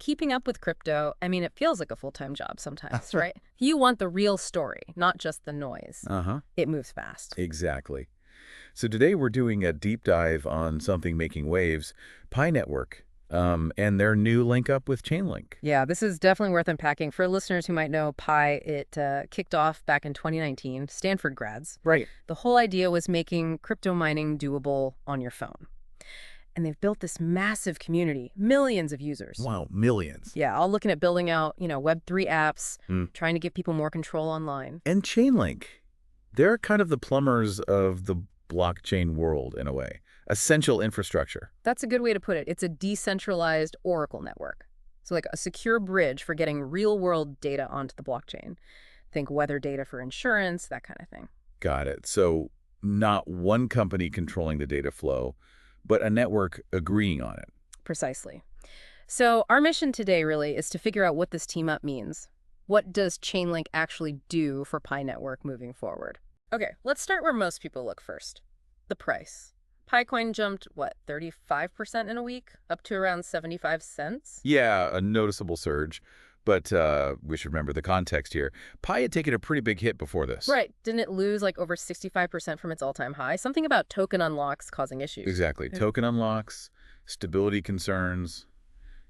keeping up with crypto, I mean, it feels like a full-time job sometimes, right? You want the real story, not just the noise. Uh-huh. It moves fast. Exactly. So today we're doing a deep dive on something making waves, Pi Network, and their new link up with Chainlink. Yeah, this is definitely worth unpacking. For listeners who might know Pi, it kicked off back in 2019, Stanford grads. Right. The whole idea was making crypto mining doable on your phone. And they've built this massive community, millions of users. Wow, millions. Yeah, all looking at building out, Web3 apps, Mm. trying to give people more control online. And Chainlink, they're kind of the plumbers of the blockchain world in a way. Essential infrastructure. That's a good way to put it. It's a decentralized Oracle network. So like a secure bridge for getting real-world data onto the blockchain. Think weather data for insurance, that kind of thing. Got it. So not one company controlling the data flow, but a network agreeing on it. Precisely. So our mission today really is to figure out what this team up means. What does Chainlink actually do for Pi Network moving forward? Okay, let's start where most people look first. The price. PiCoin jumped, what, 35% in a week? Up to around 75 cents? Yeah, a noticeable surge. But we should remember the context here. Pi had taken a pretty big hit before this. Right. Didn't it lose like over 65% from its all-time high? Something about token unlocks causing issues. Exactly. Yeah. Token unlocks, stability concerns.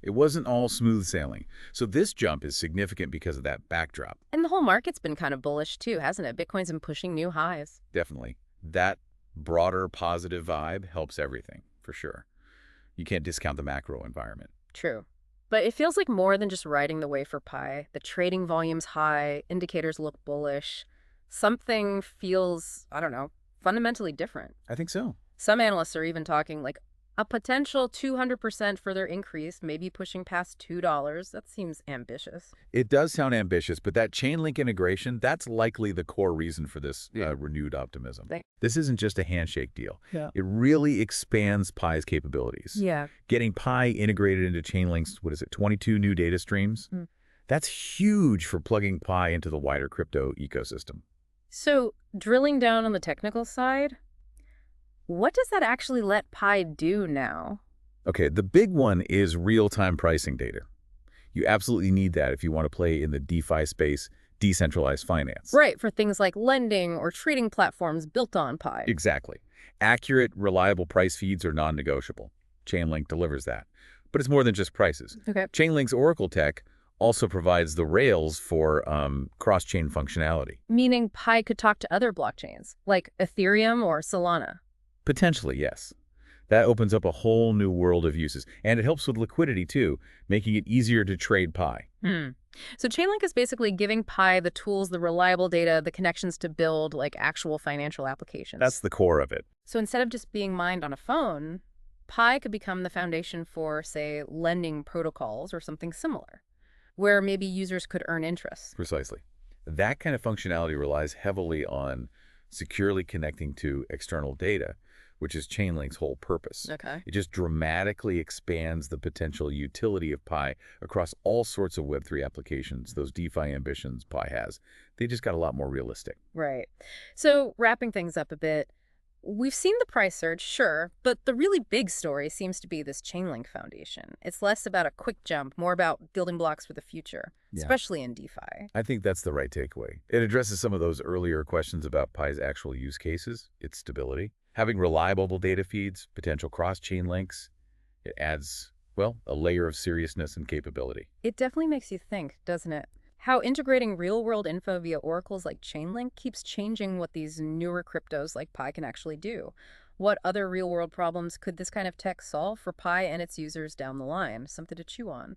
It wasn't all smooth sailing. So this jump is significant because of that backdrop. And the whole market's been kind of bullish too, hasn't it? Bitcoin's been pushing new highs. Definitely. That broader positive vibe helps everything, for sure. You can't discount the macro environment. True. But it feels like more than just riding the wave for Pi. The trading volume's high, indicators look bullish. Something feels, I don't know, fundamentally different. I think so. Some analysts are even talking like a potential 200% further increase, maybe pushing past $2. That seems ambitious. It does sound ambitious, but that Chainlink integration, that's likely the core reason for this renewed optimism. This isn't just a handshake deal. Yeah. It really expands Pi's capabilities. Yeah. Getting Pi integrated into Chainlink's, 22 new data streams? That's huge for plugging Pi into the wider crypto ecosystem. So drilling down on the technical side, what does that actually let Pi do now? Okay, the big one is real-time pricing data. You absolutely need that if you want to play in the DeFi space, decentralized finance. Right, for things like lending or trading platforms built on Pi. Exactly. Accurate, reliable price feeds are non-negotiable. Chainlink delivers that. But it's more than just prices. Okay. Chainlink's Oracle tech also provides the rails for cross-chain functionality. Meaning Pi could talk to other blockchains, like Ethereum or Solana. Potentially, yes. That opens up a whole new world of uses. And it helps with liquidity, too, making it easier to trade Pi. So Chainlink is basically giving Pi the tools, the reliable data, the connections to build like actual financial applications. That's the core of it. So instead of just being mined on a phone, Pi could become the foundation for, say, lending protocols or something similar, where maybe users could earn interest. Precisely. That kind of functionality relies heavily on securely connecting to external data, which is Chainlink's whole purpose. Okay. It just dramatically expands the potential utility of Pi across all sorts of Web3 applications, those DeFi ambitions Pi has. They just got a lot more realistic. Right. So wrapping things up a bit, we've seen the price surge, sure, but the really big story seems to be this Chainlink foundation. It's less about a quick jump, more about building blocks for the future, especially in DeFi. I think that's the right takeaway. It addresses some of those earlier questions about Pi's actual use cases, its stability. Having reliable data feeds, potential cross-chain links, it adds, well, a layer of seriousness and capability. It definitely makes you think, doesn't it? How integrating real-world info via oracles like Chainlink keeps changing what these newer cryptos like Pi can actually do. What other real-world problems could this kind of tech solve for Pi and its users down the line? Something to chew on.